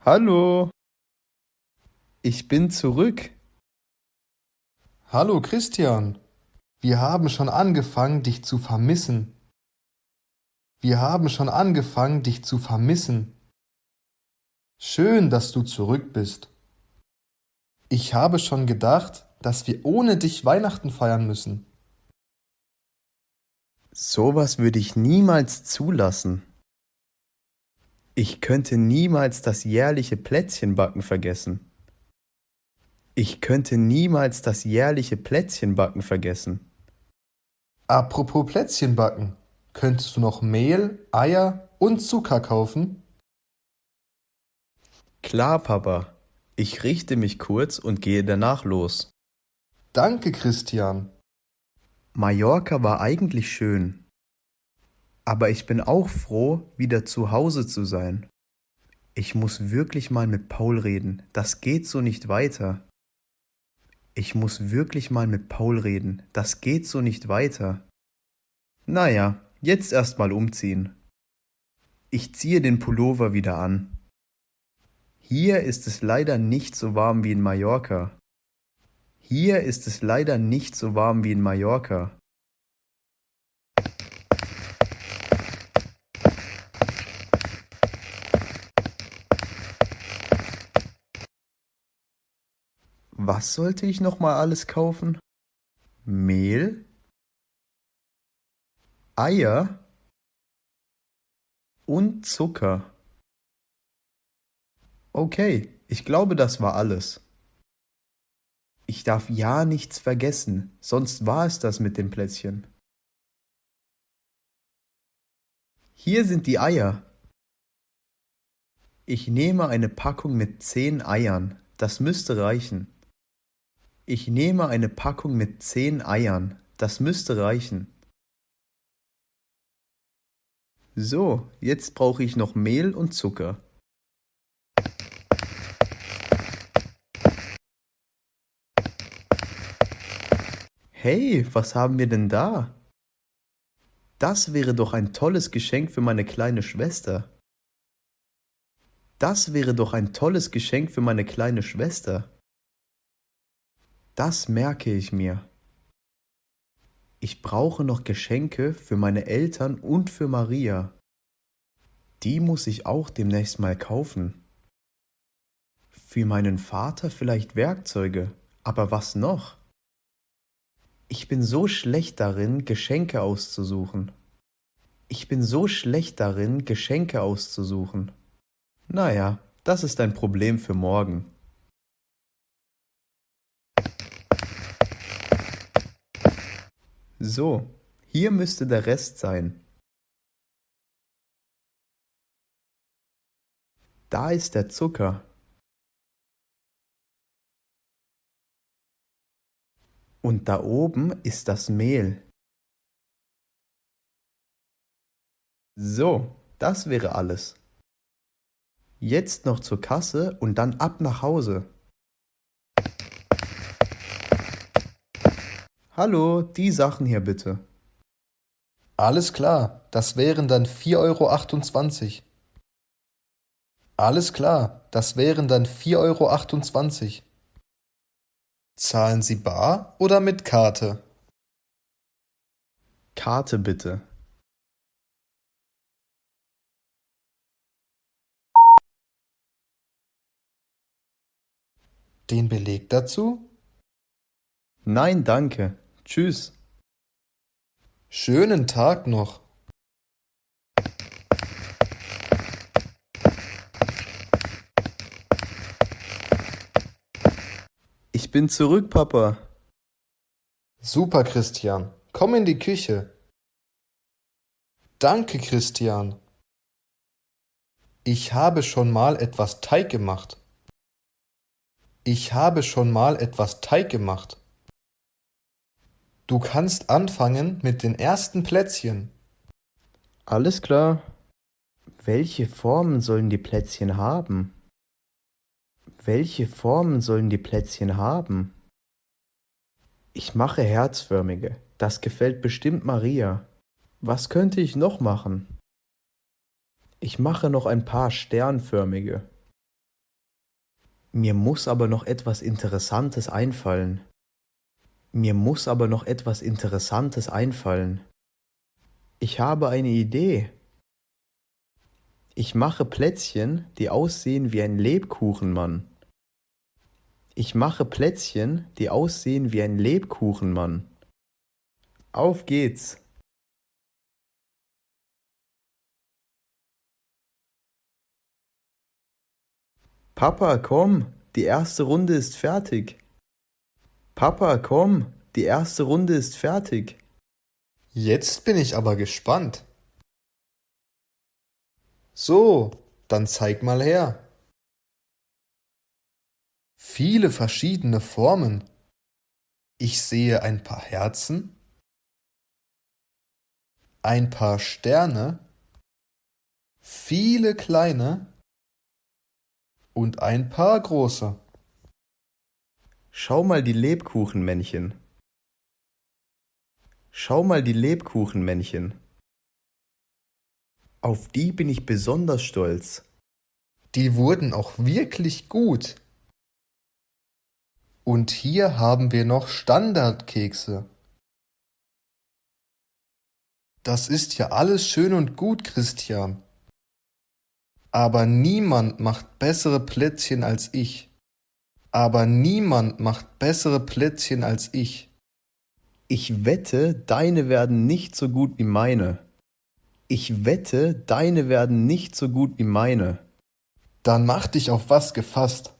Hallo, ich bin zurück. Hallo Christian, wir haben schon angefangen, dich zu vermissen. Wir haben schon angefangen, dich zu vermissen. Schön, dass du zurück bist. Ich habe schon gedacht, dass wir ohne dich Weihnachten feiern müssen. Sowas würde ich niemals zulassen. Ich könnte niemals das jährliche Plätzchenbacken vergessen. Ich könnte niemals das jährliche Plätzchenbacken vergessen. Apropos Plätzchen backen, könntest du noch Mehl, Eier und Zucker kaufen? Klar, Papa. Ich richte mich kurz und gehe danach los. Danke, Christian. Mallorca war eigentlich schön, aber ich bin auch froh, wieder zu Hause zu sein. Ich muss wirklich mal mit Paul reden. Das geht so nicht weiter. Ich muss wirklich mal mit Paul reden. Das geht so nicht weiter. Naja, jetzt erst mal umziehen. Ich ziehe den Pullover wieder an. Hier ist es leider nicht so warm wie in Mallorca. Hier ist es leider nicht so warm wie in Mallorca. Was sollte ich noch mal alles kaufen? Mehl, Eier und Zucker. Okay, ich glaube, das war alles. Ich darf ja nichts vergessen, sonst war es das mit dem Plätzchen. Hier sind die Eier. Ich nehme eine Packung mit 10 Eiern. Das müsste reichen. Ich nehme eine Packung mit 10 Eiern. Das müsste reichen. So, jetzt brauche ich noch Mehl und Zucker. Hey, was haben wir denn da? Das wäre doch ein tolles Geschenk für meine kleine Schwester. Das wäre doch ein tolles Geschenk für meine kleine Schwester. Das merke ich mir. Ich brauche noch Geschenke für meine Eltern und für Maria. Die muss ich auch demnächst mal kaufen. Für meinen Vater vielleicht Werkzeuge, aber was noch? Ich bin so schlecht darin, Geschenke auszusuchen. Ich bin so schlecht darin, Geschenke auszusuchen. Naja, das ist ein Problem für morgen. So, hier müsste der Rest sein. Da ist der Zucker. Und da oben ist das Mehl. So, das wäre alles. Jetzt noch zur Kasse und dann ab nach Hause. Hallo, die Sachen hier bitte. Alles klar, das wären dann 4,28 Euro. Alles klar, das wären dann 4,28 Euro. Zahlen Sie bar oder mit Karte? Karte bitte. Den Beleg dazu? Nein, danke. Tschüss. Schönen Tag noch. Ich bin zurück, Papa. Super, Christian. Komm in die Küche. Danke, Christian. Ich habe schon mal etwas Teig gemacht. Ich habe schon mal etwas Teig gemacht. Du kannst anfangen mit den ersten Plätzchen. Alles klar. Welche Formen sollen die Plätzchen haben? Welche Formen sollen die Plätzchen haben? Ich mache herzförmige. Das gefällt bestimmt Maria. Was könnte ich noch machen? Ich mache noch ein paar sternförmige. Mir muss aber noch etwas Interessantes einfallen. Mir muss aber noch etwas Interessantes einfallen. Ich habe eine Idee. Ich mache Plätzchen, die aussehen wie ein Lebkuchenmann. Ich mache Plätzchen, die aussehen wie ein Lebkuchenmann. Auf geht's! Papa, komm, die erste Runde ist fertig. Papa, komm, die erste Runde ist fertig. Jetzt bin ich aber gespannt. So, dann zeig mal her. Viele verschiedene Formen. Ich sehe ein paar Herzen, ein paar Sterne, viele kleine und ein paar große. Schau mal die Lebkuchenmännchen. Schau mal die Lebkuchenmännchen. Auf die bin ich besonders stolz. Die wurden auch wirklich gut. Und hier haben wir noch Standardkekse. Das ist ja alles schön und gut, Christian. Aber niemand macht bessere Plätzchen als ich. Aber niemand macht bessere Plätzchen als ich. Ich wette, deine werden nicht so gut wie meine. Ich wette, deine werden nicht so gut wie meine. Dann mach dich auf was gefasst.